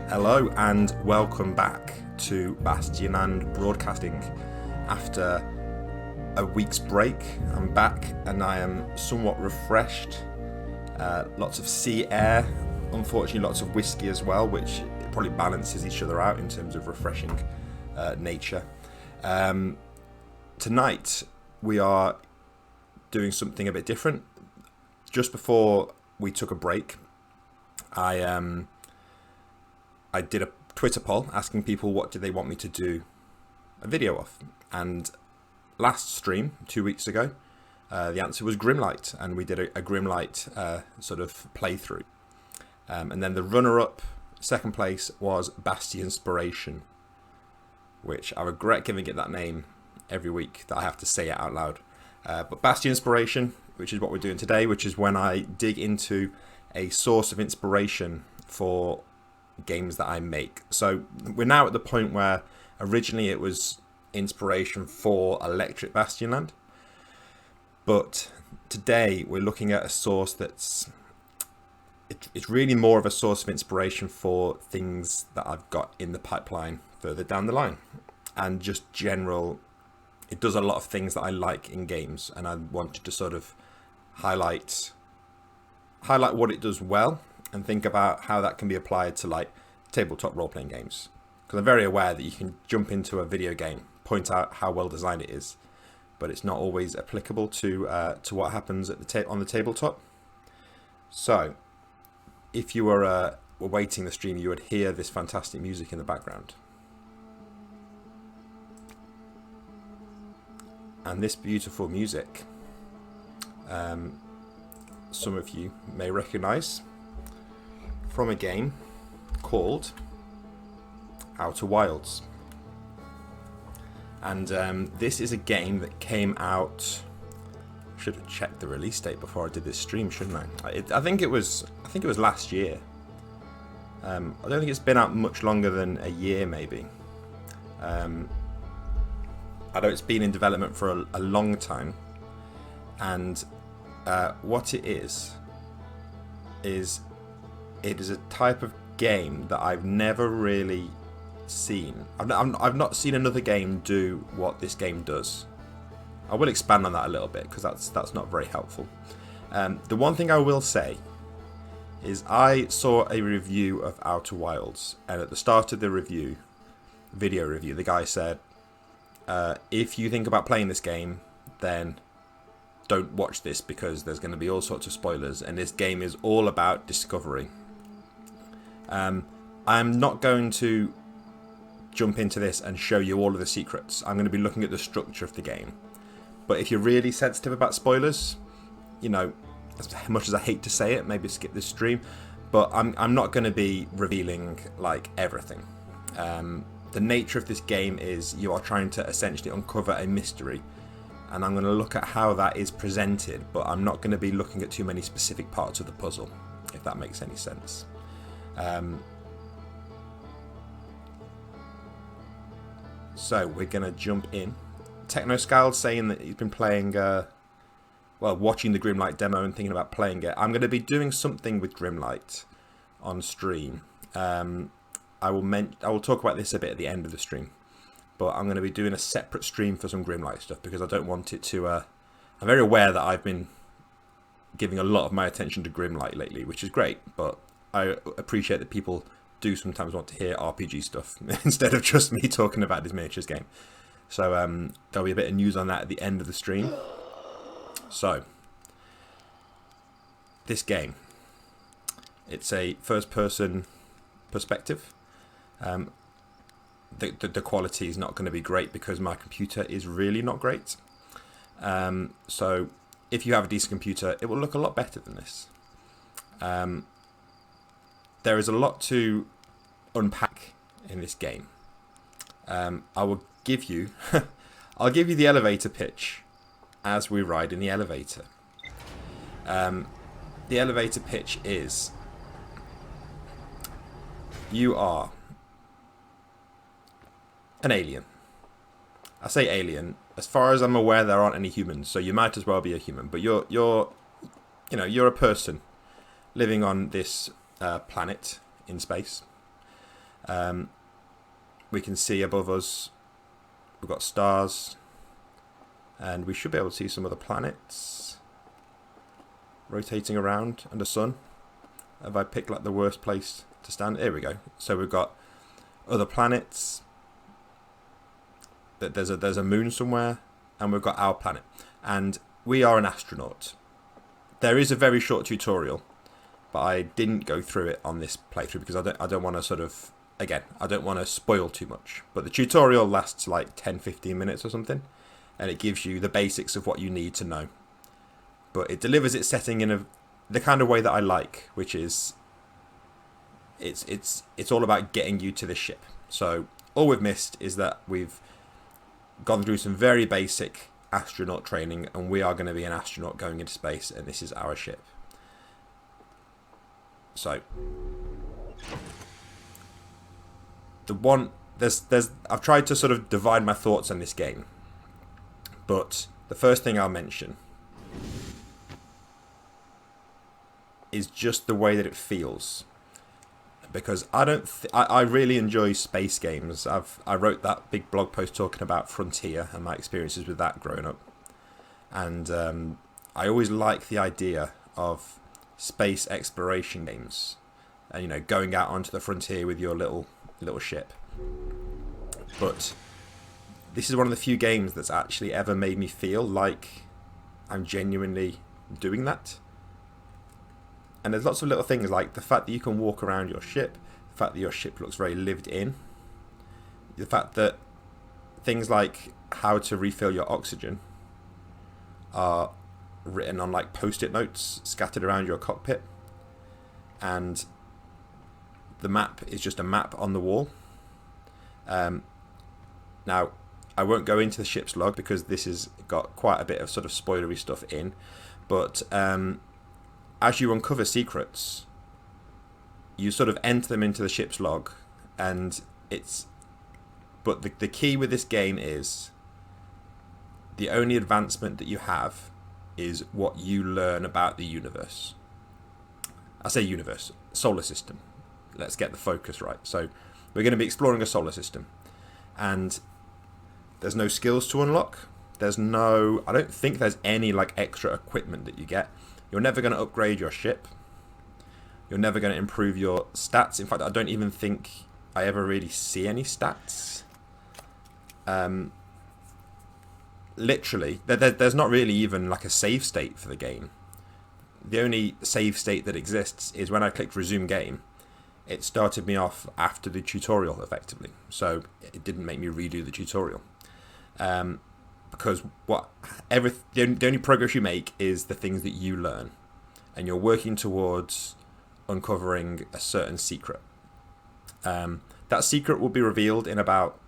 Hello and welcome back to Bastion and Broadcasting. After a week's break, I'm back and I am somewhat refreshed. Lots of sea air, unfortunately lots of whiskey as well, which probably balances each other out in terms of refreshing nature. Tonight we are doing something a bit different. Just before we took a break, I did a Twitter poll asking people what do they want me to do a video of. And last stream, 2 weeks ago, the answer was Grimlight, and we did a Grimlight sort of playthrough. And then the runner-up, second place, was Bastionspiration, which I regret giving it that name every week, that I have to say it out loud. But Bastionspiration, which is what we're doing today, which is when I dig into a source of inspiration for games that I make. So we're now at the point where originally it was inspiration for Electric Bastionland, but today we're looking at a source that's it's really more of a source of inspiration for things that I've got in the pipeline further down the line, and just general, it does a lot of things that I like in games, and I wanted to sort of highlight what it does well and think about how that can be applied to like tabletop role-playing games. Because I'm very aware that you can jump into a video game, point out how well designed it is, but it's not always applicable to what happens at on the tabletop. So, if you were waiting the stream, you would hear this fantastic music in the background. And this beautiful music, some of you may recognise from a game called Outer Wilds. And this is a game that came out, should have checked the release date before I did this stream, shouldn't I? I think it was last year. I don't think it's been out much longer than a year, maybe. I know it's been in development for a long time, and what it is it is a type of game that I've never really seen. I've not seen another game do what this game does. I will expand on that a little bit because that's not very helpful. The one thing I will say is I saw a review of Outer Wilds, and at the start of the video review, the guy said, if you think about playing this game, then don't watch this because there's going to be all sorts of spoilers, and this game is all about discovery. I'm not going to jump into this and show you all of the secrets. I'm going to be looking at the structure of the game. But if you're really sensitive about spoilers, you know, as much as I hate to say it, maybe skip this stream, but I'm not going to be revealing like everything. The nature of this game is you are trying to essentially uncover a mystery, and I'm going to look at how that is presented, but I'm not going to be looking at too many specific parts of the puzzle, if that makes any sense. So we're going to jump in. TechnoScald saying that he's been playing, watching the Grimlight demo and thinking about playing it. I'm going to be doing something with Grimlight on stream. I will talk about this a bit at the end of the stream, but I'm going to be doing a separate stream for some Grimlight stuff because I don't want it to. I'm very aware that I've been giving a lot of my attention to Grimlight lately, which is great, but I appreciate that people do sometimes want to hear RPG stuff instead of just me talking about this miniatures game. So there'll be a bit of news on that at the end of the stream. So this game, it's a first-person perspective. The quality is not going to be great because my computer is really not great. So if you have a decent computer, it will look a lot better than this. There is a lot to unpack in this game. I will give you I'll give you the elevator pitch as we ride in the elevator. The elevator pitch is you are an alien. I say alien. As far as I'm aware, there aren't any humans, so you might as well be a human. But you're a person living on this planet in space. We can see above us we've got stars, and we should be able to see some of the planets rotating around, and the sun. Have I picked like the worst place to stand? Here we go. So we've got other planets. There's a moon somewhere, and we've got our planet, and we are an astronaut. There is a very short tutorial, but I didn't go through it on this playthrough because I don't want to sort of, again, I don't want to spoil too much. But the tutorial lasts like 10-15 minutes or something, and it gives you the basics of what you need to know. But it delivers its setting in the kind of way that I like, which is it's all about getting you to the ship. So all we've missed is that we've gone through some very basic astronaut training, and we are going to be an astronaut going into space, and this is our ship. So I've tried to sort of divide my thoughts on this game, but the first thing I'll mention is just the way that it feels, because I really enjoy space games. I wrote that big blog post talking about Frontier and my experiences with that growing up, and I always like the idea of space exploration games, and going out onto the frontier with your little ship. But this is one of the few games that's actually ever made me feel like I'm genuinely doing that. And there's lots of little things, like the fact that you can walk around your ship, the fact that your ship looks very lived in, the fact that things like how to refill your oxygen are written on like post-it notes scattered around your cockpit, and the map is just a map on the wall. Now, I won't go into the ship's log because this has got quite a bit of sort of spoilery stuff in, but as you uncover secrets, you sort of enter them into the ship's log, and but the key with this game is the only advancement that you have is what you learn about the universe. I say universe, solar system. Let's get the focus right. So we're going to be exploring a solar system, and there's no skills to unlock. I don't think there's any like extra equipment that you get. You're never going to upgrade your ship. You're never going to improve your stats. In fact, I don't even think I ever really see any stats. Literally, there's not really even like a save state for the game. The only save state that exists is when I clicked resume game, it started me off after the tutorial effectively. So it didn't make me redo the tutorial. Because the only progress you make is the things that you learn, and you're working towards uncovering a certain secret. That secret will be revealed in about,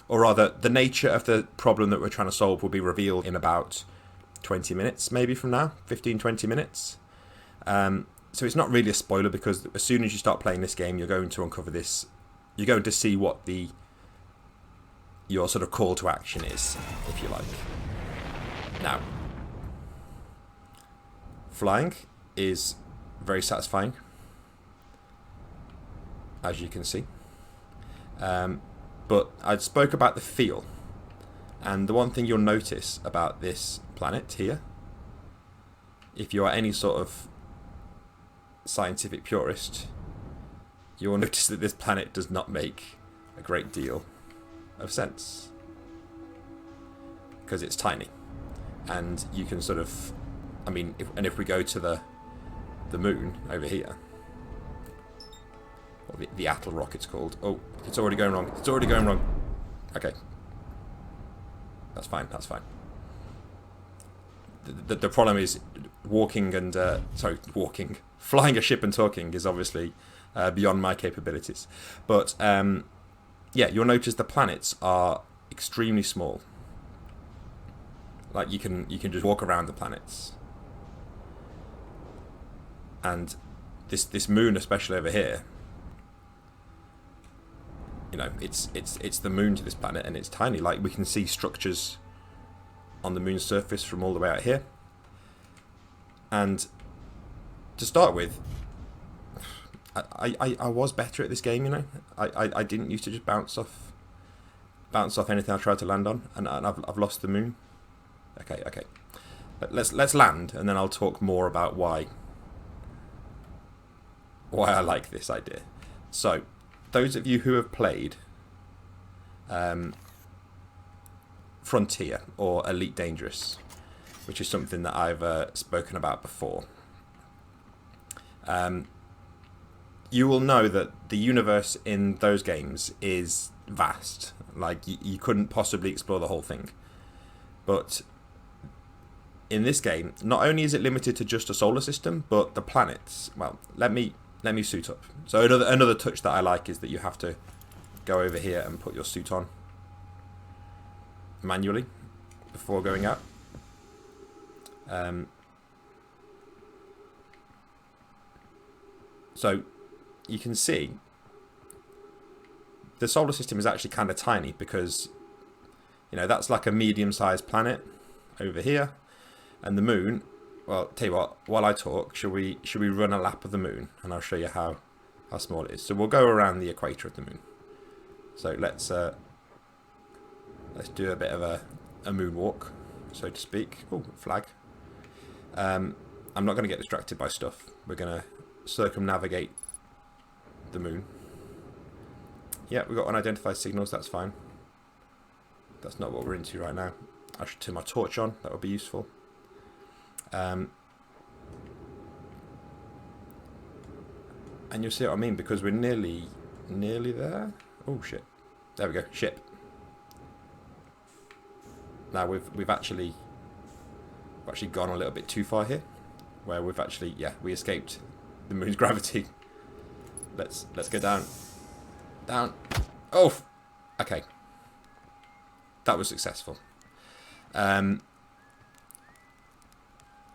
or rather, the nature of the problem that we're trying to solve will be revealed in about 20 minutes, maybe from now, 15-20 minutes. So it's not really a spoiler, because as soon as you start playing this game, you're going to uncover this. You're going to see what your sort of call to action is, if you like. Now, flying is very satisfying, as you can see. But I spoke about the feel, and the one thing you'll notice about this planet here, if you are any sort of scientific purist, you will notice that this planet does not make a great deal of sense, because it's tiny, and you can sort of, if we go to the moon over here, or the Atl rock it's called. Oh, it's already going wrong. Okay, that's fine. The problem is flying a ship and talking is obviously beyond my capabilities. But yeah, you'll notice the planets are extremely small. Like you can just walk around the planets. And this moon, especially over here, it's the moon to this planet, and it's tiny. Like we can see structures on the moon's surface from all the way out here. And to start with, I was better at this game, you know. I didn't used to just bounce off anything I tried to land on, and I've lost the moon. Okay. Let's land, and then I'll talk more about why I like this idea. So, those of you who have played Frontier or Elite Dangerous, which is something that I've spoken about before, you will know that the universe in those games is vast. Like, you couldn't possibly explore the whole thing. But in this game, not only is it limited to just a solar system, but the planets. Well, let me suit up. So another touch that I like is that you have to go over here and put your suit on manually before going out. So you can see the solar system is actually kind of tiny, because, you know, that's like a medium-sized planet over here, and the moon. Well, tell you what, while I talk, should we run a lap of the moon, and I'll show you how small it is. So we'll go around the equator of the moon. So let's do a bit of a moonwalk, so to speak. Oh, flag. I'm not going to get distracted by stuff. We're going to circumnavigate the moon. Yeah, we've got unidentified signals, that's fine. That's not what we're into right now. I should turn my torch on, that would be useful. And you'll see what I mean, because we're nearly there. Oh shit. There we go, ship. Now we've actually gone a little bit too far here, where we've actually, yeah, we escaped the moon's gravity. Let's go down. Down. Oh, okay. That was successful.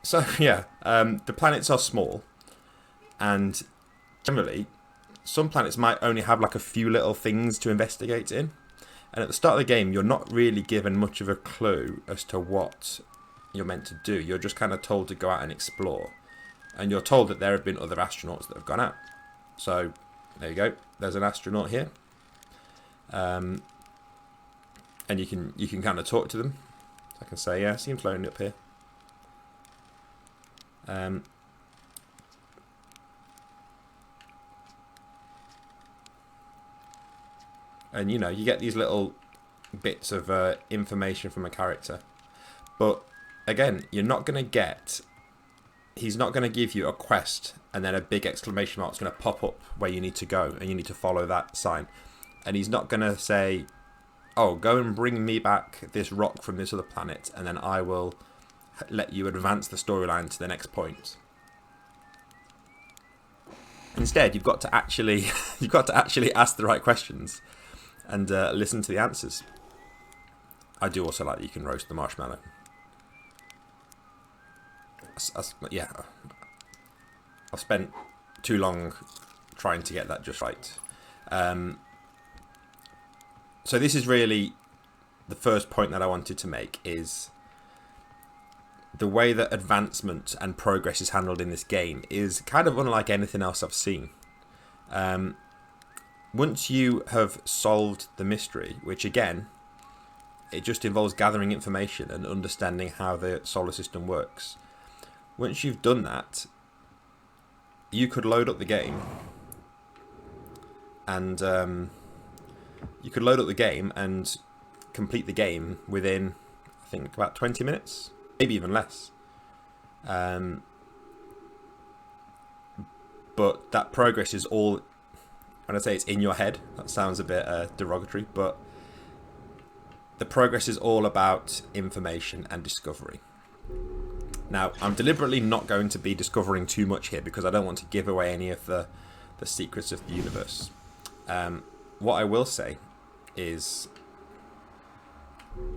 So yeah, the planets are small, and generally, some planets might only have like a few little things to investigate in. And at the start of the game, you're not really given much of a clue as to what you're meant to do. You're just kind of told to go out and explore. And you're told that there have been other astronauts that have gone out. So, there you go. There's an astronaut here. And you can kind of talk to them. I can say, yeah, seems lonely up here. And, you know, you get these little bits of information from a character. But, again, you're not going to get... He's not going to give you a quest and then a big exclamation mark is going to pop up where you need to go and you need to follow that sign. And he's not going to say, oh, go and bring me back this rock from this other planet and then I will let you advance the storyline to the next point. Instead, you've got to actually ask the right questions and listen to the answers. I do also like that you can roast the marshmallow. Yeah, I've spent too long trying to get that just right. So this is really the first point that I wanted to make, is the way that advancement and progress is handled in this game is kind of unlike anything else I've seen. Once you have solved the mystery, which again, it just involves gathering information and understanding how the solar system works. Once you've done that, you could load up the game and complete the game within, I think, about 20 minutes, maybe even less. But that progress is all, when I say it's in your head, that sounds a bit derogatory, but the progress is all about information and discovery. Now, I'm deliberately not going to be discovering too much here because I don't want to give away any of the secrets of the universe. What I will say is,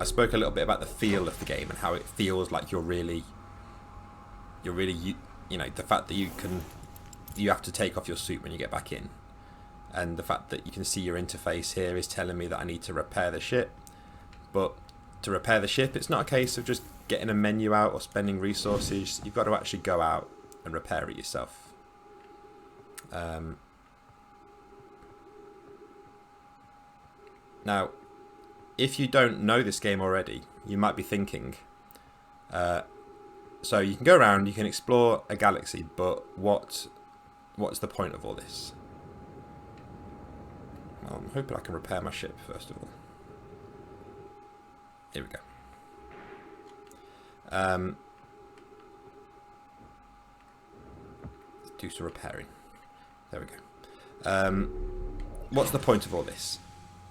I spoke a little bit about the feel of the game and how it feels like you're really, you know, the fact that you have to take off your suit when you get back in, and the fact that you can see your interface here is telling me that I need to repair the ship. But to repair the ship, it's not a case of just getting a menu out or spending resources. You've got to actually go out and repair it yourself. Now, if you don't know this game already, you might be thinking, so you can go around, you can explore a galaxy, but what's the point of all this? Well, I'm hoping I can repair my ship first of all. Here we go. Let's do some repairing. There we go. What's the point of all this?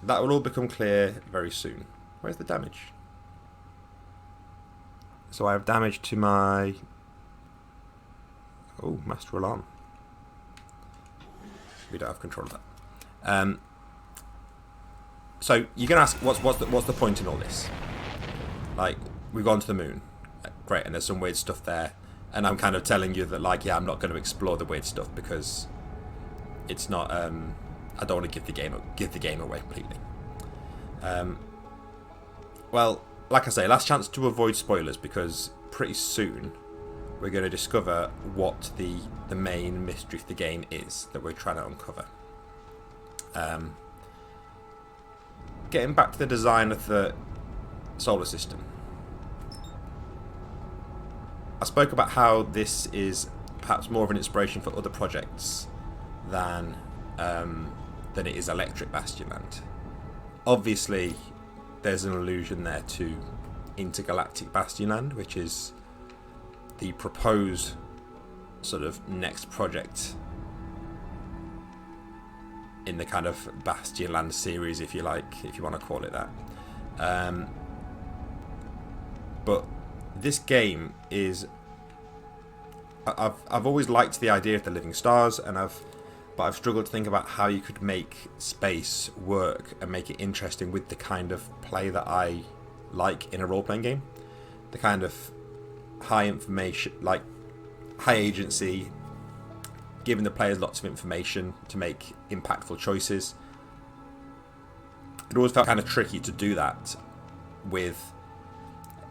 That will all become clear very soon. Where's the damage? So I have damage to my... Oh, master alarm. We don't have control of that. So you're gonna ask, what's the point in all this? Like, we've gone to the moon, great, and there's some weird stuff there, and I'm kind of telling you that, like, yeah, I'm not going to explore the weird stuff because it's not. I don't want to give the game away completely. Well, like I say, last chance to avoid spoilers because pretty soon we're going to discover what the main mystery of the game is that we're trying to uncover. Getting back to the design of the solar system. I spoke about how this is perhaps more of an inspiration for other projects than it is Electric Bastionland. Obviously, there's an allusion there to Intergalactic Bastionland, which is the proposed sort of next project in the kind of Bastionland series, if you like, if you want to call it that. But this game is... I've always liked the idea of the living stars, but I've struggled to think about how you could make space work and make it interesting with the kind of play that I like in a role-playing game. The kind of high information, like high agency, giving the players lots of information to make impactful choices. It always felt kind of tricky to do that with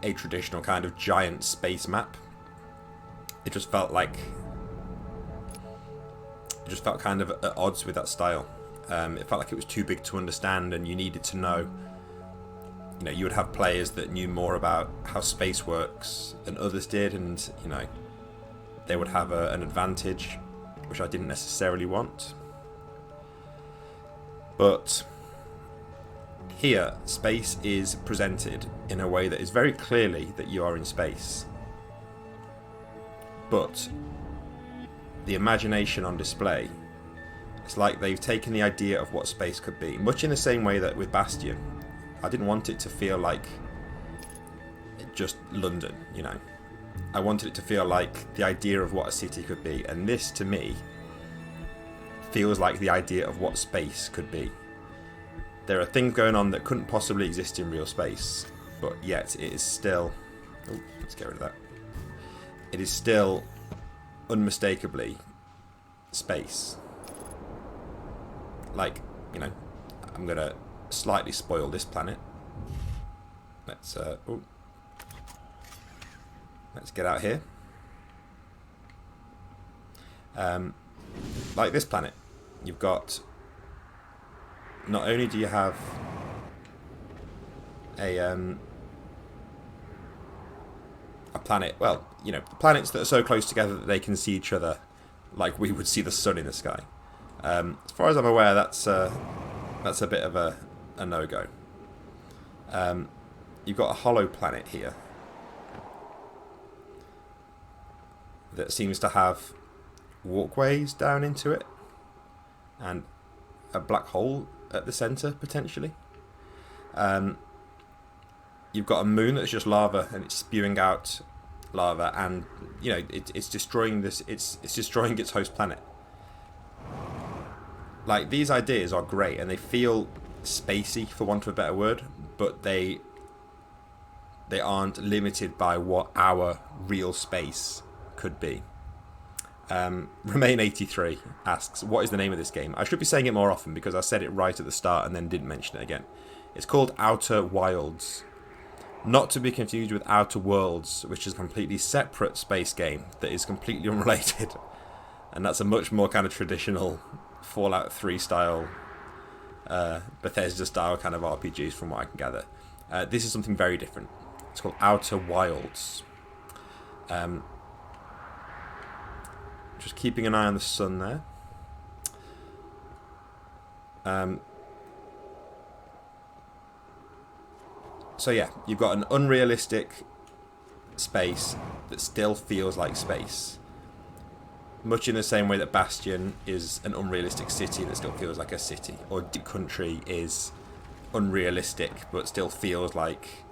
a traditional kind of giant space map. It just felt kind of at odds with that style. It felt like it was too big to understand, and you needed to know. You know, you would have players that knew more about how space works than others did, and you know, they would have an advantage, which I didn't necessarily want. But here, space is presented in a way that is very clearly that you are in space. But the imagination on display, it's like they've taken the idea of what space could be, much in the same way that with Bastion. I didn't want it to feel like just London, you know. I wanted it to feel like the idea of what a city could be, and this, to me, feels like the idea of what space could be. There are things going on that couldn't possibly exist in real space, but yet it is still... Oh, let's get rid of that. It is still unmistakably space. Like, you know, I'm going to slightly spoil this planet. Let's get out here. Like this planet, you've got... Not only do you have a planet, well, you know, planets that are so close together that they can see each other like we would see the sun in the sky. As far as I'm aware, that's a bit of a no-go. You've got a hollow planet here that seems to have walkways down into it and a black hole at the centre, potentially. You've got a moon that's just lava and it's spewing out lava, and you know it's destroying this. It's destroying its host planet. Like, these ideas are great and they feel spacey, for want of a better word, but they aren't limited by what our real space could be. Remain83 asks, what is the name of this game? I should be saying it more often because I said it right at the start and then didn't mention it again. It's called Outer Wilds. Not to be confused with Outer Worlds, which is a completely separate space game that is completely unrelated. And that's a much more kind of traditional Fallout 3 style Bethesda style kind of RPGs from what I can gather. This is something very different. It's called Outer Wilds. Just keeping an eye on the sun there. So yeah, you've got an unrealistic space that still feels like space. Much in the same way that Bastion is an unrealistic city that still feels like a city. Or Deep Country is unrealistic but still feels like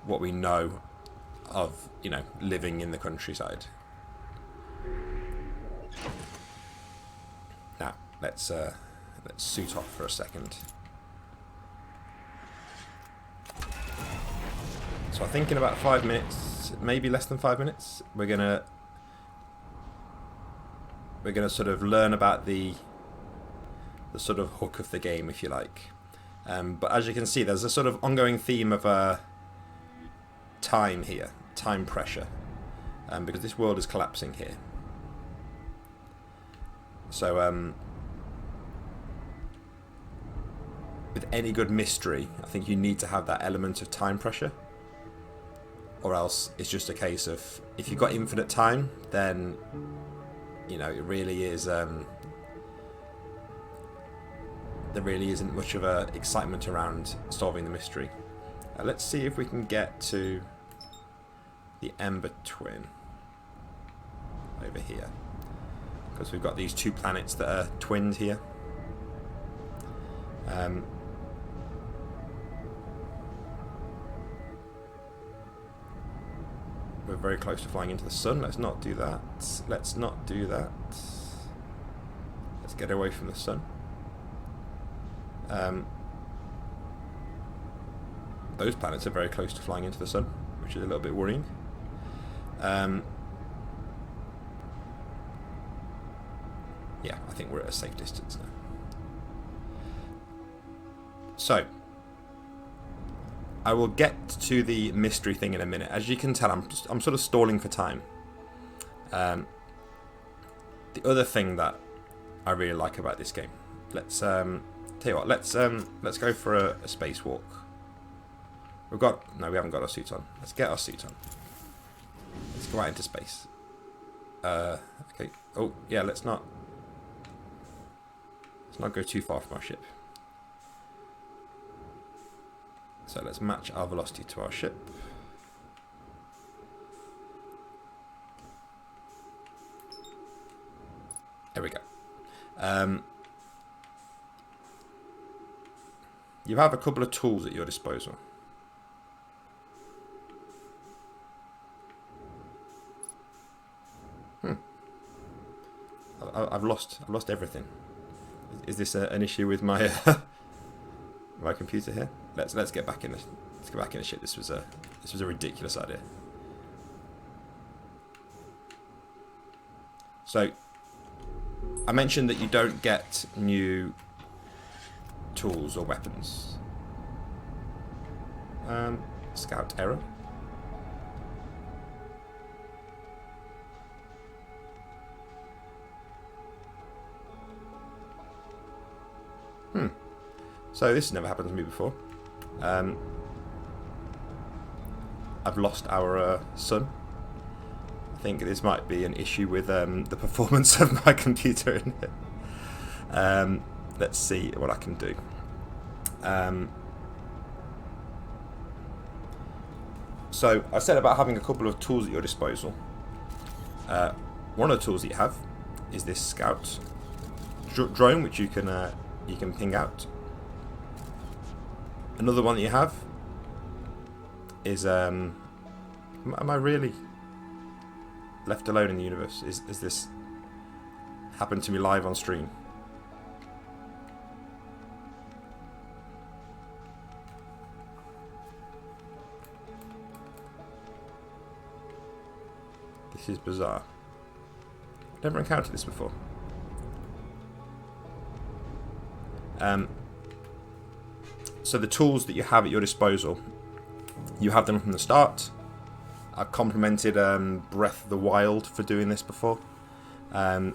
what we know of, you know, living in the countryside. Now, let's suit off for a second. So I think in about 5 minutes, maybe less than 5 minutes, we're gonna sort of learn about the sort of hook of the game, if you like. But as you can see, there's a sort of ongoing theme of time here, time pressure, because this world is collapsing here. So with any good mystery, I think you need to have that element of time pressure. Or else it's just a case of, if you've got infinite time, then, you know, it really is, there really isn't much of a excitement around solving the mystery. Let's see if we can get to the Ember Twin over here. Because we've got these two planets that are twinned here. We're very close to flying into the sun. Let's not do that. Let's not do that. Let's get away from the sun. Those planets are very close to flying into the sun, which is a little bit worrying. Yeah, I think we're at a safe distance now. So, I will get to the mystery thing in a minute. As you can tell, I'm sort of stalling for time. The other thing that I really like about this game, let's tell you what, let's go for a spacewalk. We haven't got our suit on. Let's get our suit on. Let's go out into space. Okay. Oh yeah, let's not go too far from our ship. So let's match our velocity to our ship. There we go. You have a couple of tools at your disposal. I've lost everything. Is this an issue with my my computer here? Let's get back in the ship. This was a ridiculous idea. So I mentioned that you don't get new tools or weapons. Scout error. So this has never happened to me before. I've lost our sun. I think this might be an issue with the performance of my computer in it. Let's see what I can do. So I said about having a couple of tools at your disposal. One of the tools that you have is this scout drone, which you can ping out. Another one that you have is am I really left alone in the universe? Is this happened to me live on stream? This is bizarre. I've never encountered this before. So the tools that you have at your disposal, you have them from the start. I've complimented Breath of the Wild for doing this before. You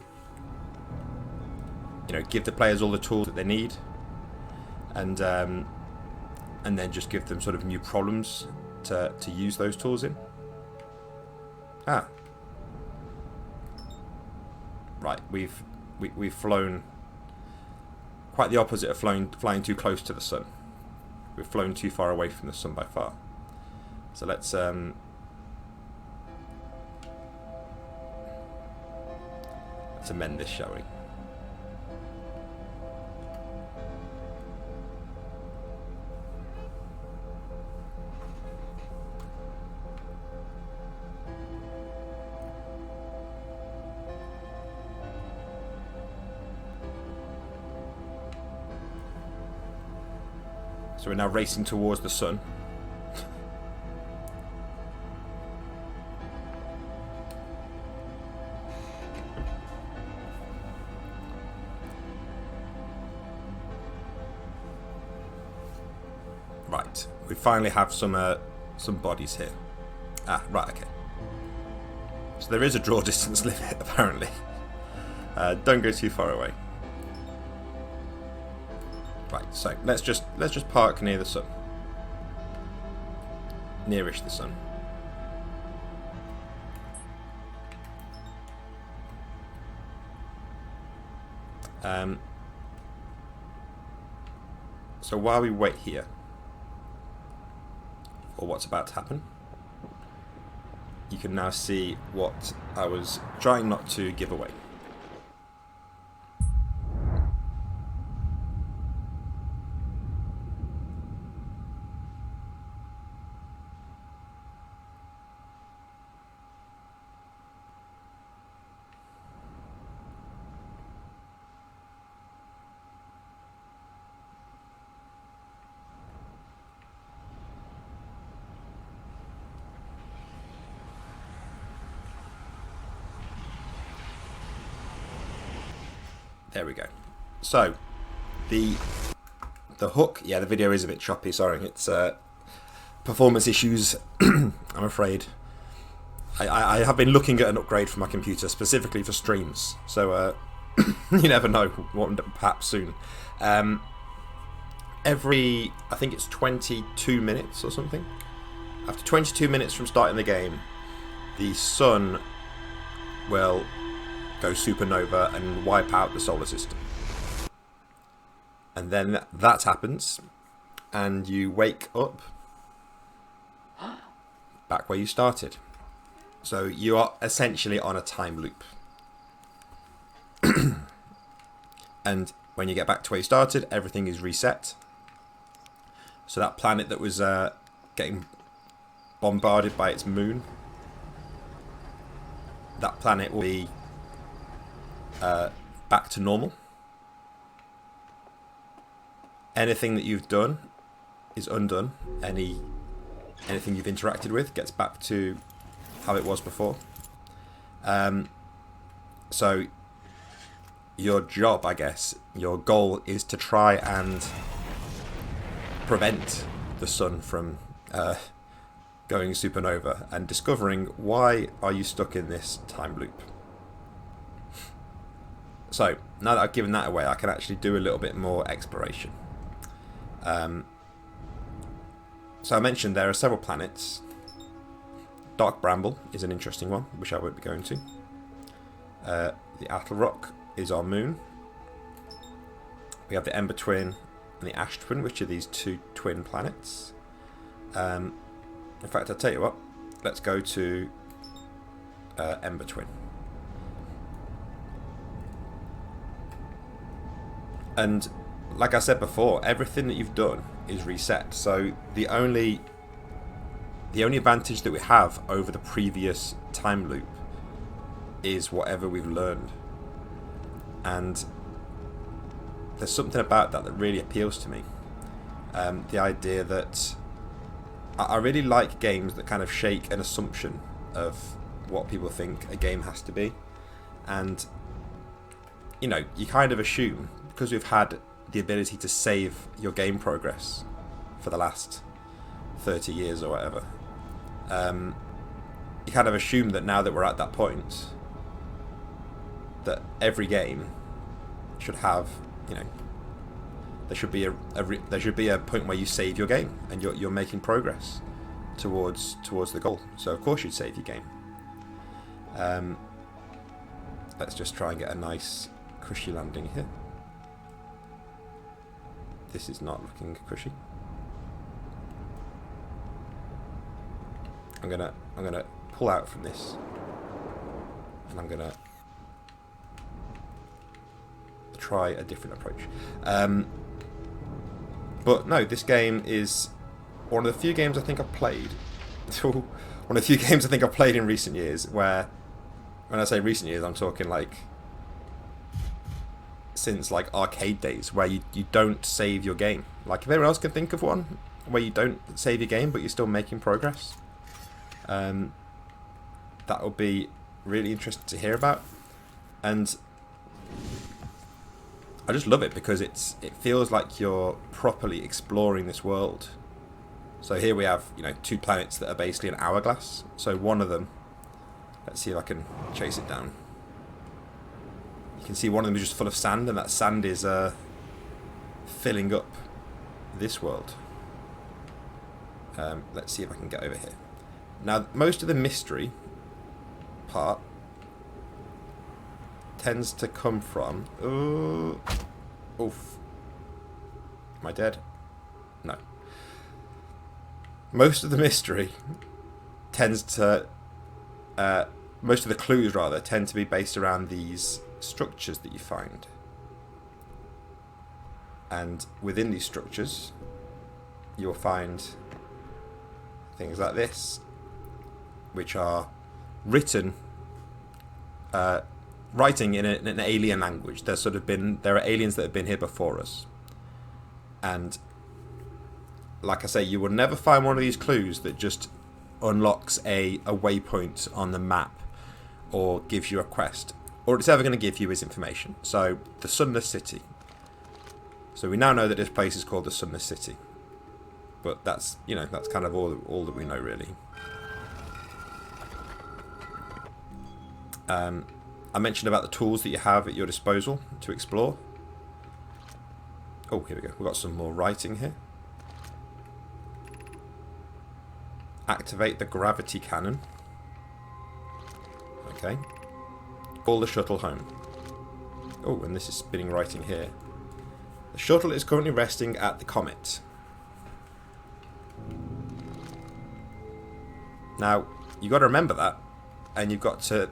know, give the players all the tools that they need. and then just give them sort of new problems to use those tools in. Ah, right. We've flown quite the opposite of flying too close to the sun. We've flown too far away from the sun by far. So let's amend this, shall we? So we're now racing towards the sun. Right, we finally have some bodies here. Ah, right, okay. So there is a draw distance limit apparently. Don't go too far away. Right, so let's just park near the sun. Nearish the sun. So while we wait here for what's about to happen, you can now see what I was trying not to give away. There we go. So, the hook, yeah, the video is a bit choppy, sorry. It's performance issues, I'm afraid. I have been looking at an upgrade for my computer, specifically for streams. So, you never know, perhaps soon. Every, I think it's 22 minutes or something. After 22 minutes from starting the game, the sun will go supernova and wipe out the solar system. And then that happens, and you wake up back where you started. So you are essentially on a time loop. And when you get back to where you started, everything is reset. So that planet that was getting bombarded by its moon, that planet will be back to normal. Anything that you've done is undone. Anything you've interacted with gets back to how it was before. So your job, I guess, your goal is to try and prevent the sun from going supernova and discovering why are you stuck in this time loop. So, now that I've given that away, I can actually do a little bit more exploration. So I mentioned there are several planets. Dark Bramble is an interesting one, which I won't be going to. The Attle Rock is our moon. We have the Ember Twin and the Ash Twin, which are these two twin planets. In fact, I'll tell you what, let's go to Ember Twin. And like I said before, everything that you've done is reset. So the only advantage that we have over the previous time loop is whatever we've learned. And there's something about that really appeals to me. The idea that I really like games that kind of shake an assumption of what people think a game has to be. And, you know, you kind of assume, because we've had the ability to save your game progress for the last 30 years or whatever, you kind of assume that now that we're at that point, that every game should have, you know, there should be there should be a point where you save your game and you're making progress towards the goal. So of course you'd save your game. Let's just try and get a nice cushy landing here. This is not looking cushy. I'm gonna pull out from this, and I'm gonna try a different approach. But no, this game is one of the few games I think I've played. One of the few games I think I've played in recent years where, when I say recent years, I'm talking like since like arcade days, where you don't save your game. Like, if anyone else can think of one where you don't save your game but you're still making progress, that would be really interesting to hear about. And I just love it because it feels like you're properly exploring this world. So here we have, 2 planets that are basically an hourglass. So one of them, let's see if I can chase it down. You can see one of them is just full of sand, and that sand is filling up this world. Let's see if I can get over here. Now, most of the mystery part tends to come from... Oof. Am I dead? No. Most of the mystery tends to... most of the clues, rather, tend to be based around these structures that you find. And within these structures, you'll find things like this, which are writing in an alien language. There are aliens that have been here before us, and like I say, you will never find one of these clues that just unlocks a waypoint on the map or gives you a quest. All it's ever going to give you is information. So, the Sunless City. So we now know that this place is called the Sunless City, but that's kind of all that we know, really. I mentioned about the tools that you have at your disposal to explore. Oh, here we go. We've got some more writing here. Activate the gravity cannon. Okay. Call the shuttle home. Oh, and this is spinning writing here. The shuttle is currently resting at the comet. Now, you've got to remember that, and you've got to,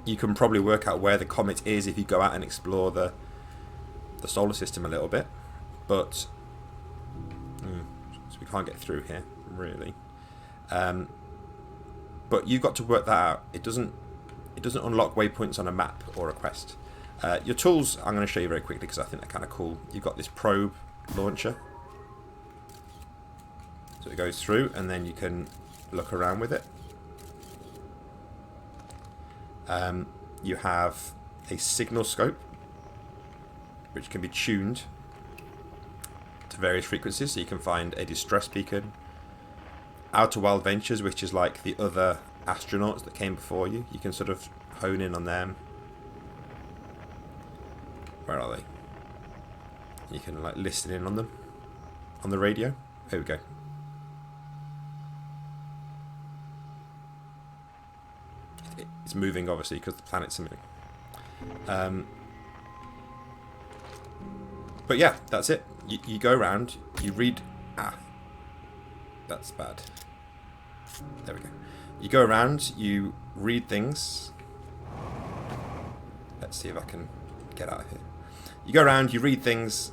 you can probably work out where the comet is if you go out and explore the solar system a little bit, but so we can't get through here, really. But you've got to work that out. It doesn't unlock waypoints on a map or a quest. Your tools, I'm going to show you very quickly because I think they're kind of cool. You've got this probe launcher. So it goes through, and then you can look around with it. You have a signal scope, which can be tuned to various frequencies. So you can find a distress beacon. Outer Wild Ventures, which is like the other astronauts that came before you. You can sort of hone in on them. Where are they? You can like listen in on them on the radio. Here we go. It's moving, obviously, because the planets are moving. But yeah, that's it. You go around, you read... that's bad. There we go. You go around, you read things. Let's see if I can get out of here. You go around, you read things.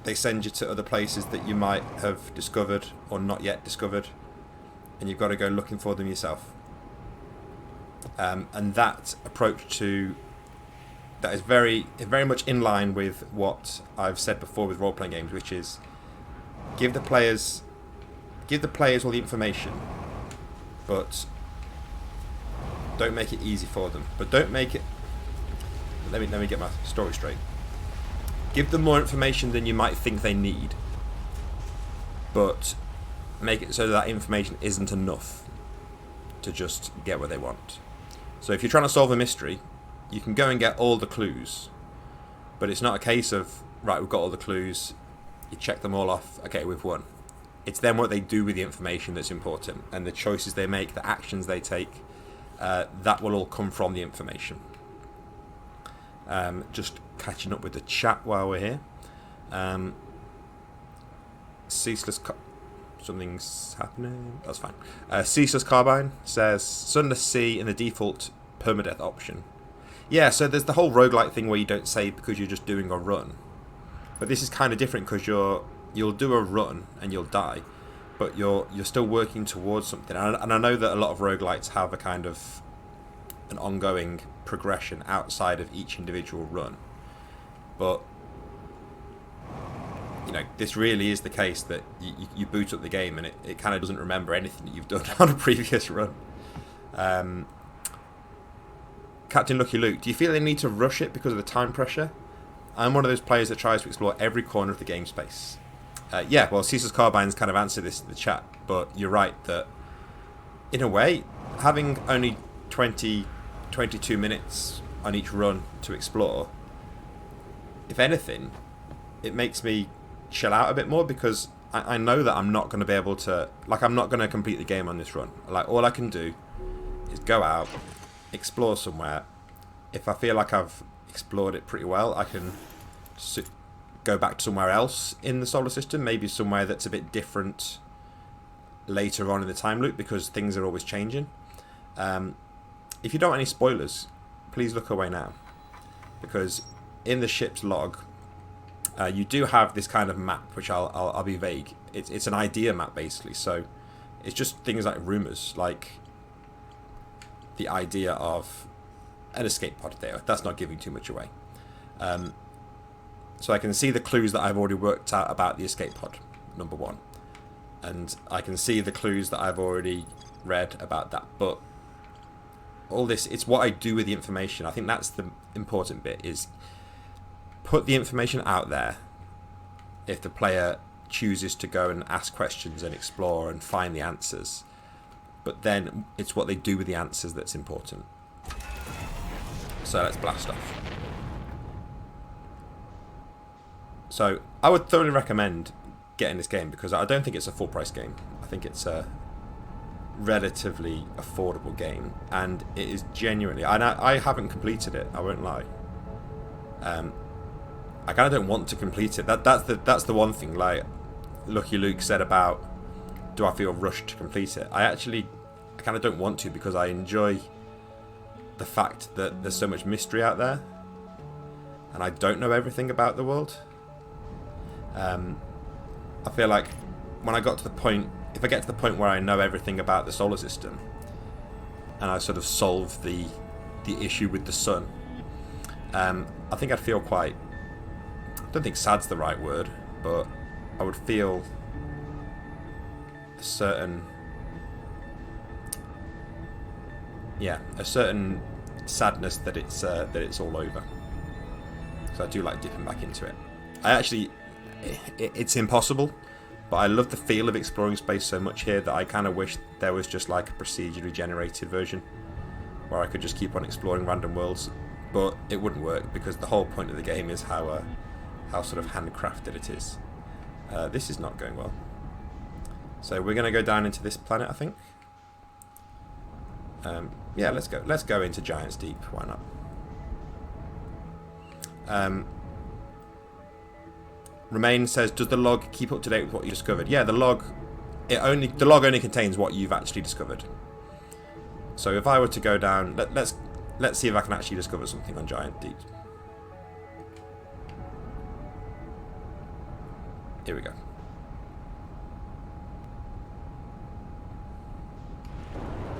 They send you to other places that you might have discovered or not yet discovered. And you've got to go looking for them yourself. And that approach that is very much in line with what I've said before with role-playing games, which is give the players all the information, but don't make it easy for them. But don't make it... Let me get my story straight. Give them more information than you might think they need, but make it so that information isn't enough to just get what they want. So if you're trying to solve a mystery, you can go and get all the clues, but it's not a case of right, we've got all the clues. You check them all off. Okay, we've won. It's then what they do with the information that's important, and the choices they make, the actions they take. That will all come from the information. Just catching up with the chat while we're here. Ceaseless. Something's happening. That's fine. Ceaseless Carbine says Sunless Sea in the default permadeath option. Yeah, so there's the whole roguelike thing where you don't save because you're just doing a run. But this is kind of different because you'll do a run and you'll die, but you're still working towards something. And I know that a lot of roguelites have a kind of an ongoing progression outside of each individual run. But you know, this really is the case that you boot up the game and it kind of doesn't remember anything that you've done on a previous run. Captain Lucky Luke, do you feel they need to rush it because of the time pressure? I'm one of those players that tries to explore every corner of the game space. Yeah, well, Ceaseless Carbine's kind of answered this in the chat, but you're right that, in a way, having only 22 minutes on each run to explore, if anything, it makes me chill out a bit more because I know that I'm not going to be able to, like, I'm not going to complete the game on this run. Like, all I can do is go out, explore somewhere. If I feel like I've explored it pretty well, I can go back to somewhere else in the solar system, maybe somewhere that's a bit different later on in the time loop because things are always changing. If you don't want any spoilers, please look away now, because in the ship's log you do have this kind of map, which I'll be vague. It's an idea map basically, so it's just things like rumors, like the idea of an escape pod there. That's not giving too much away. So I can see the clues that I've already worked out about the escape pod, number one. And I can see the clues that I've already read about that. But all this, it's what I do with the information. I think that's the important bit, is put the information out there if the player chooses to go and ask questions and explore and find the answers. But then it's what they do with the answers that's important. So let's blast off. So I would thoroughly recommend getting this game because I don't think it's a full price game. I think it's a relatively affordable game, and it is genuinely, and I haven't completed it, I won't lie. I kind of don't want to complete it. That's the one thing, like Lucky Luke said about, do I feel rushed to complete it? I kind of don't want to, because I enjoy the fact that there's so much mystery out there and I don't know everything about the world. I feel like when I got to the point, if I get to the point where I know everything about the solar system and I sort of solve the issue with the sun, I think I'd feel quite, I don't think sad's the right word, but I would feel a certain sadness that it's all over. So I do like dipping back into it. It's impossible, but I love the feel of exploring space so much here that I kind of wish there was just like a procedurally generated version where I could just keep on exploring random worlds, but it wouldn't work because the whole point of the game is how sort of handcrafted it is. This is not going well. So we're going to go down into this planet, I think. Yeah, let's go into Giant's Deep. Why not? Remain says, does the log keep up to date with what you discovered? Yeah, the log only contains what you've actually discovered. So if I were to go down, let's see if I can actually discover something on Giant Deep. Here we go.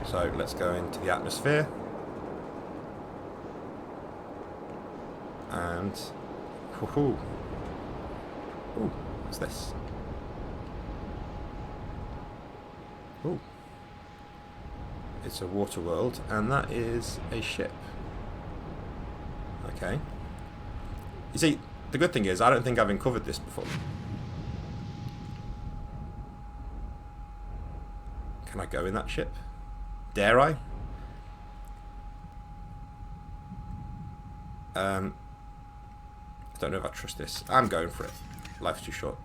So let's go into the atmosphere. And woohoo. Ooh, what's this? Ooh. It's a water world, and that is a ship. Okay. You see, the good thing is, I don't think I've uncovered this before. Can I go in that ship? Dare I? Don't know if I trust this. I'm going for it. Life's too short.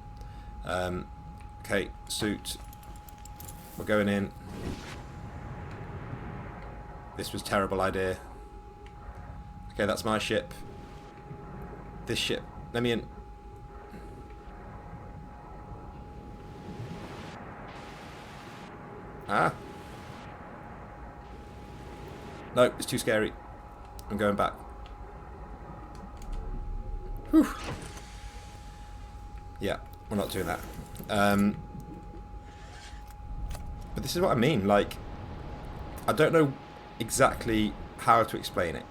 Okay, suit. We're going in. This was a terrible idea. Okay, that's my ship. This ship. Let me in. Ah. No, it's too scary. I'm going back. Whew. Yeah, we're not doing that. But this is what I mean. Like, I don't know exactly how to explain it,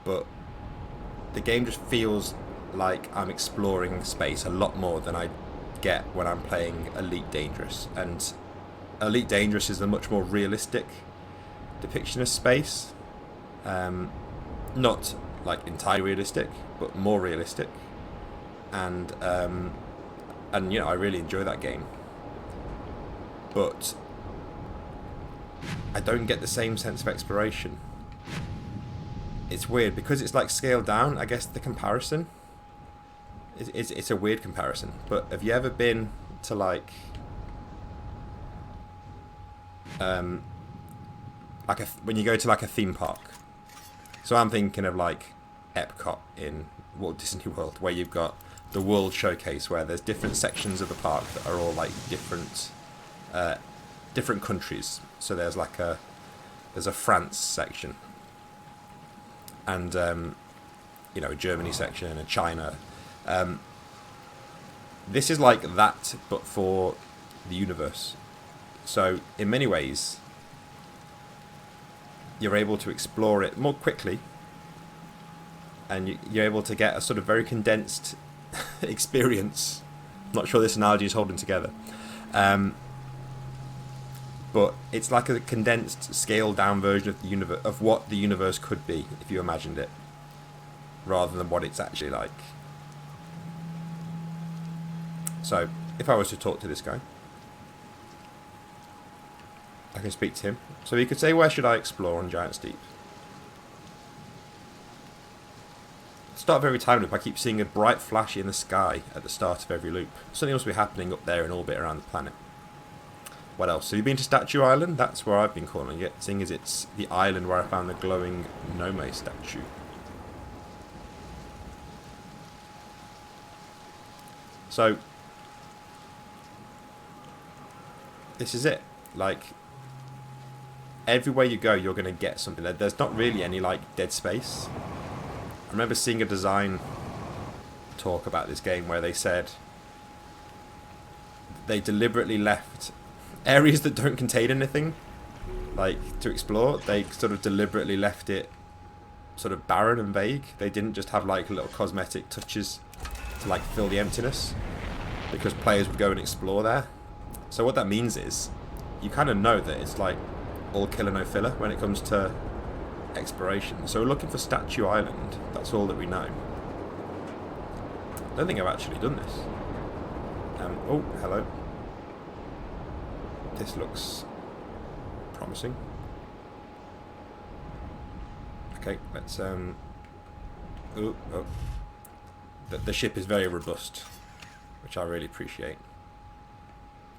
but the game just feels like I'm exploring space a lot more than I get when I'm playing Elite Dangerous. And Elite Dangerous is a much more realistic depiction of space. Not like entirely realistic, but more realistic. And you know, I really enjoy that game. But I don't get the same sense of exploration. It's weird because it's like scaled down. I guess the comparison it's a weird comparison. But have you ever been to like when you go to like a theme park? So I'm thinking of like Epcot in Walt Disney World, where you've got the World Showcase, where there's different sections of the park that are all like different countries. So there's like a France section, and you know, a Germany section, a China. This is like that, but for the universe. So in many ways, you're able to explore it more quickly, and you're able to get a sort of very condensed experience. I'm not sure this analogy is holding together. But it's like a condensed, scaled-down version of the universe, of what the universe could be if you imagined it, rather than what it's actually like. So, if I was to talk to this guy, I can speak to him. So he could say, "Where should I explore on Giant's Deep?" At the start of every time loop, I keep seeing a bright flash in the sky at the start of every loop. Something must be happening up there in orbit around the planet. What else? Have you been to Statue Island? That's where I've been calling it, seeing as it's the island where I found the glowing Nome statue. So, this is it. Like, everywhere you go, you're going to get something. There's not really any, like, dead space. I remember seeing a design talk about this game where they said they deliberately left areas that don't contain anything, like, to explore. They sort of deliberately left it sort of barren and vague. They didn't just have, like, little cosmetic touches to, like, fill the emptiness, because players would go and explore there. So what that means is you kind of know that it's like all killer no filler when it comes to exploration. So we're looking for Statue Island. That's all that we know. I don't think I've actually done this. Oh, hello. This looks promising. Okay, let's oh. The ship is very robust, which I really appreciate.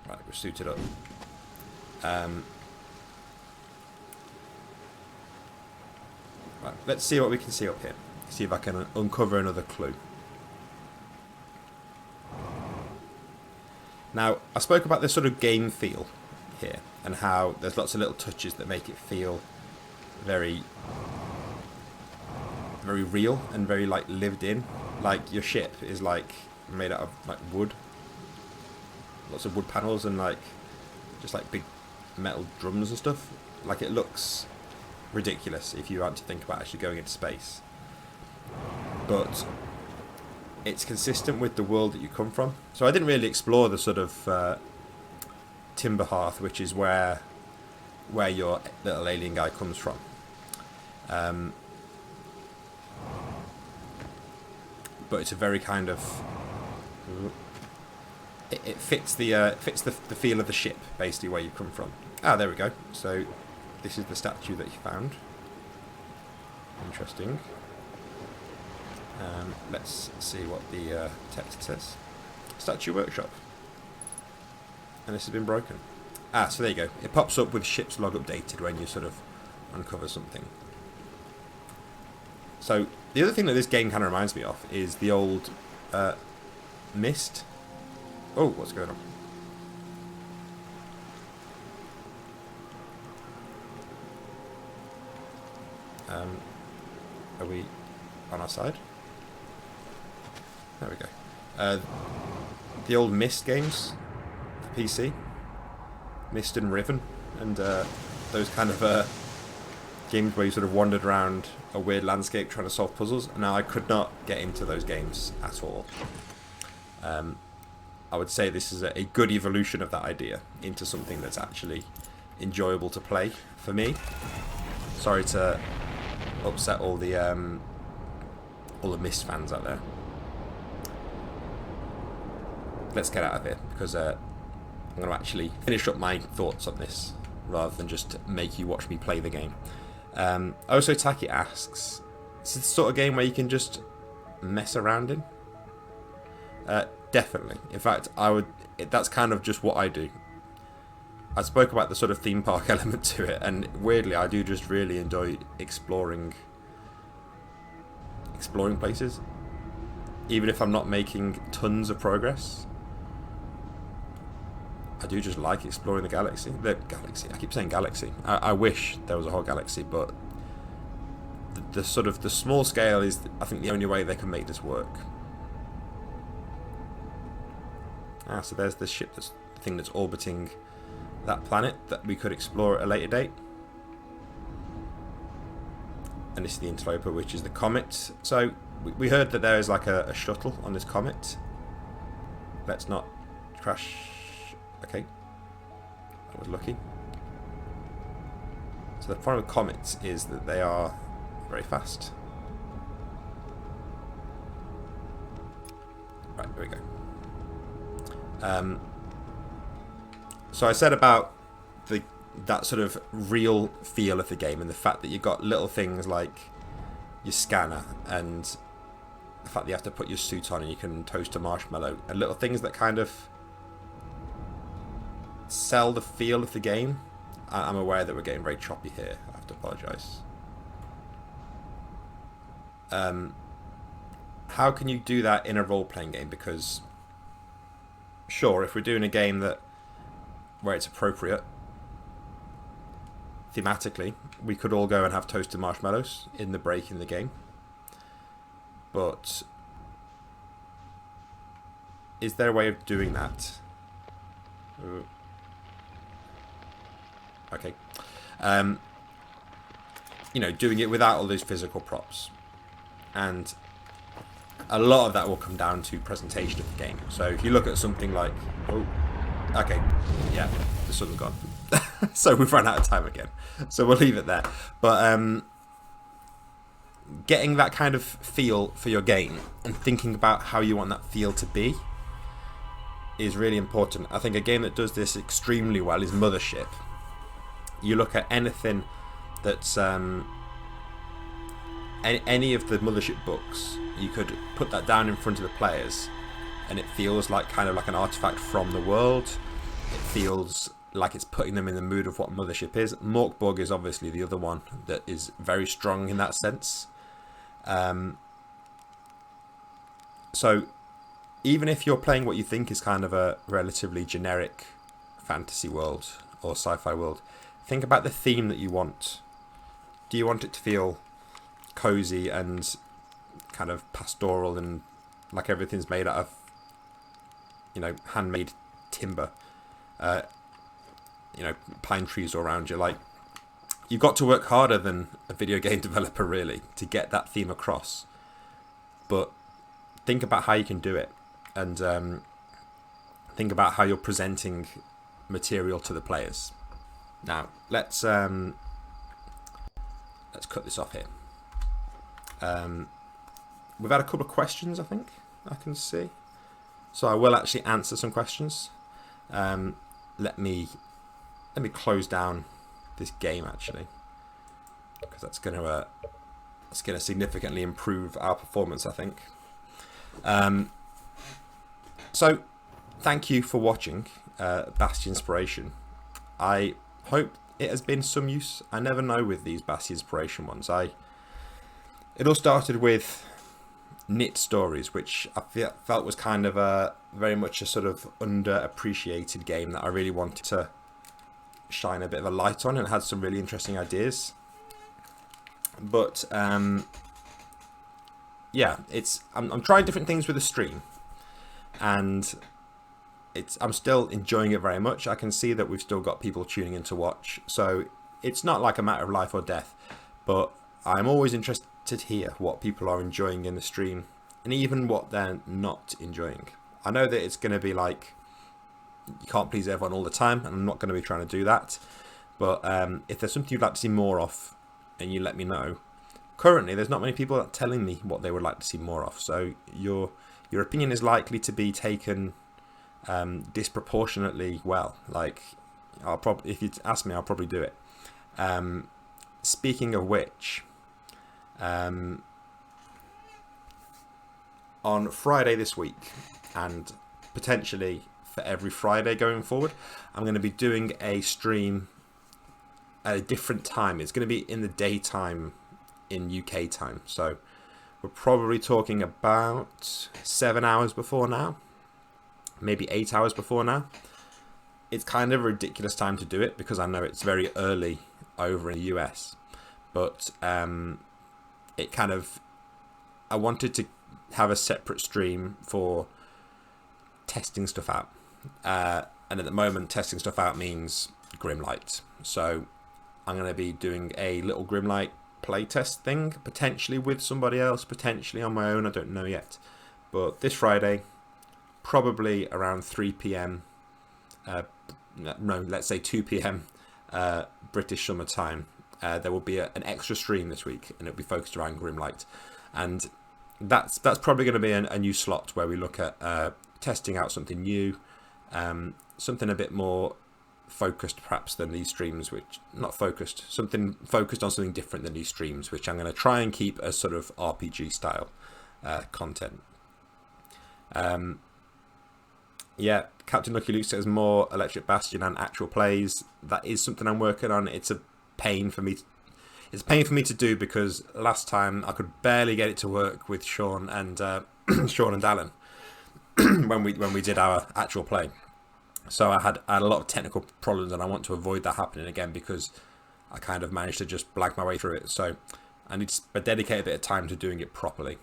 Right, we're suited up. Right, let's see what we can see up here. See if I can uncover another clue. Now, I spoke about this sort of game feel here, and how there's lots of little touches that make it feel very, very real and very, like, lived in. Like, your ship is, like, made out of, like, wood. Lots of wood panels and, like, just, like, big metal drums and stuff. Like, it looks ridiculous if you aren't to think about actually going into space. But it's consistent with the world that you come from. So I didn't really explore the sort of Timber Hearth, which is where your little alien guy comes from. But it's a very kind of it fits the feel of the ship, basically, where you come from. Ah, there we go. So this is the statue that you found. Interesting. Let's see what the text says. Statue workshop. And this has been broken. Ah, so there you go. It pops up with ship's log updated when you sort of uncover something. So the other thing that this game kind of reminds me of is the old Myst. Oh, what's going on? Are we on our side? There we go. The old Myst games for PC. Myst and Riven, and those kind of games where you sort of wandered around a weird landscape trying to solve puzzles. Now, I could not get into those games at all. I would say this is a good evolution of that idea into something that's actually enjoyable to play for me. Sorry to upset all the Myst fans out there. Let's get out of here, because I'm going to actually finish up my thoughts on this rather than just make you watch me play the game. Also, Taki asks, is this the sort of game where you can just mess around in? Definitely. In fact, that's kind of just what I do. I spoke about the sort of theme park element to it, and weirdly, I do just really enjoy exploring places, even if I'm not making tons of progress. I do just like exploring the galaxy. I keep saying galaxy. I wish there was a whole galaxy, but the sort of the small scale is, I think, the only way they can make this work. Ah, so there's the ship, the thing that's orbiting that planet that we could explore at a later date. And this is the interloper, which is the comet. So we heard that there is like a shuttle on this comet. Let's not crash. Okay, I was lucky. So the problem with comets is that they are very fast. Right, there we go. So I said about that sort of real feel of the game, and the fact that you've got little things like your scanner, and the fact that you have to put your suit on and you can toast a marshmallow, and little things that kind of sell the feel of the game. I'm aware that we're getting very choppy here. I have to apologise. How can you do that in a role-playing game? Because sure, if we're doing a game where it's appropriate thematically, we could all go and have toasted marshmallows in the break in the game. But is there a way of doing that? Ooh. Okay. Doing it without all those physical props. And a lot of that will come down to presentation of the game. So if you look at something like... Oh, okay. Yeah, the sun's gone. So we've run out of time again. So we'll leave it there. But getting that kind of feel for your game and thinking about how you want that feel to be is really important. I think a game that does this extremely well is Mothership. You look at anything that's any of the Mothership books, you could put that down in front of the players and it feels like kind of like an artifact from the world. It feels like it's putting them in the mood of what Mothership is. Morkborg is obviously the other one that is very strong in that sense. So even if you're playing what you think is kind of a relatively generic fantasy world or sci-fi world, think about the theme that you want. Do you want it to feel cozy and kind of pastoral and like everything's made out of, handmade timber, pine trees all around you? Like, you've got to work harder than a video game developer really to get that theme across. But think about how you can do it, and think about how you're presenting material to the players. Now let's cut this off here. We've had a couple of questions, I think I can see, so I will actually answer some questions. Let me close down this game actually, because that's going to It's going to significantly improve our performance, I think. So, thank you for watching Bastionspiration. I hope it has been some use. I never know with these Bastionspiration ones. It all started with Knit Stories, which I felt was kind of very much a sort of underappreciated game that I really wanted to shine a bit of a light on, and had some really interesting ideas. But yeah, I'm trying different things with the stream, and I'm still enjoying it very much. I can see that we've still got people tuning in to watch, so it's not like a matter of life or death, but I'm always interested to hear what people are enjoying in the stream, and even what they're not enjoying. I know that it's going to be like, you can't please everyone all the time, and I'm not going to be trying to do that, but if there's something you'd like to see more of, and you let me know. Currently, there's not many people that are telling me what they would like to see more of, so your opinion is likely to be taken disproportionately well. Like, if you ask me, I'll probably do it. Speaking of which, on Friday this week, and potentially for every Friday going forward, I'm going to be doing a stream at a different time. It's going to be in the daytime in UK time, so we're probably talking about 7 hours before now, maybe 8 hours before now. It's kind of a ridiculous time to do it because I know it's very early over in the US, but it kind of, I wanted to have a separate stream for testing stuff out, and at the moment testing stuff out means Grimlight, so I'm going to be doing a little Grimlight playtest thing, potentially with somebody else, potentially on my own, I don't know yet. But this Friday, probably around 3 p.m, no, let's say 2 p.m, British summer time, there will be an extra stream this week, and it'll be focused around Grimlight. And that's probably going to be a new slot where we look at testing out something new, something a bit more focused perhaps than these streams, which not focused, something focused on something different than these streams, which I'm going to try and keep as sort of RPG style content. Yeah, Captain Lucky Luke says more Electric Bastion and actual plays. That is something I'm working on. It's a pain for me. It's a pain for me to do because last time I could barely get it to work with Sean and Sean and Alan when we did our actual play. So I had a lot of technical problems, and I want to avoid that happening again because I kind of managed to just blag my way through it. So I need to dedicate a bit of time to doing it properly.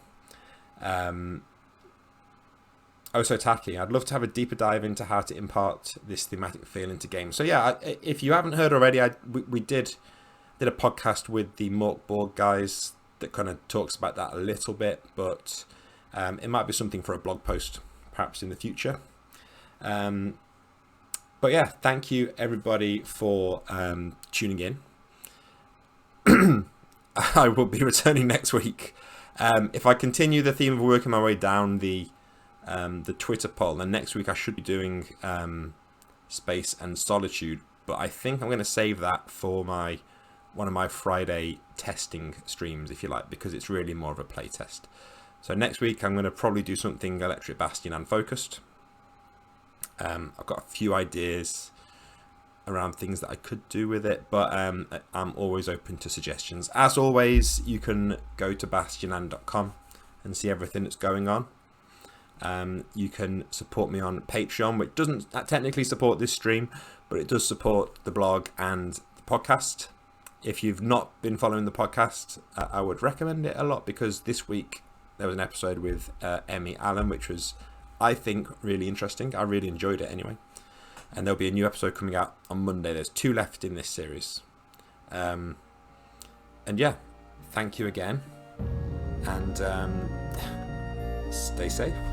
Oh, so Taki, I'd love to have a deeper dive into how to impart this thematic feel into games. So yeah, if you haven't heard already, we did a podcast with the Morkborg guys that kind of talks about that a little bit, but it might be something for a blog post perhaps in the future. But yeah, thank you everybody for tuning in. I will be returning next week. If I continue the theme of working my way down the Twitter poll, then next week I should be doing Space and Solitude, but I think I'm going to save that for one of my Friday testing streams, if you like, because it's really more of a play test. So next week I'm going to probably do something Electric Bastion and focused. I've got a few ideas around things that I could do with it, but I'm always open to suggestions. As always, you can go to bastionand.com and see everything that's going on. You can support me on Patreon, which doesn't technically support this stream, but it does support the blog and the podcast. If you've not been following the podcast, I would recommend it a lot, because this week there was an episode with Emmy Allen, which was, I think, really interesting. I really enjoyed it anyway. And there'll be a new episode coming out on Monday. There's 2 left in this series. And yeah, thank you again. And stay safe.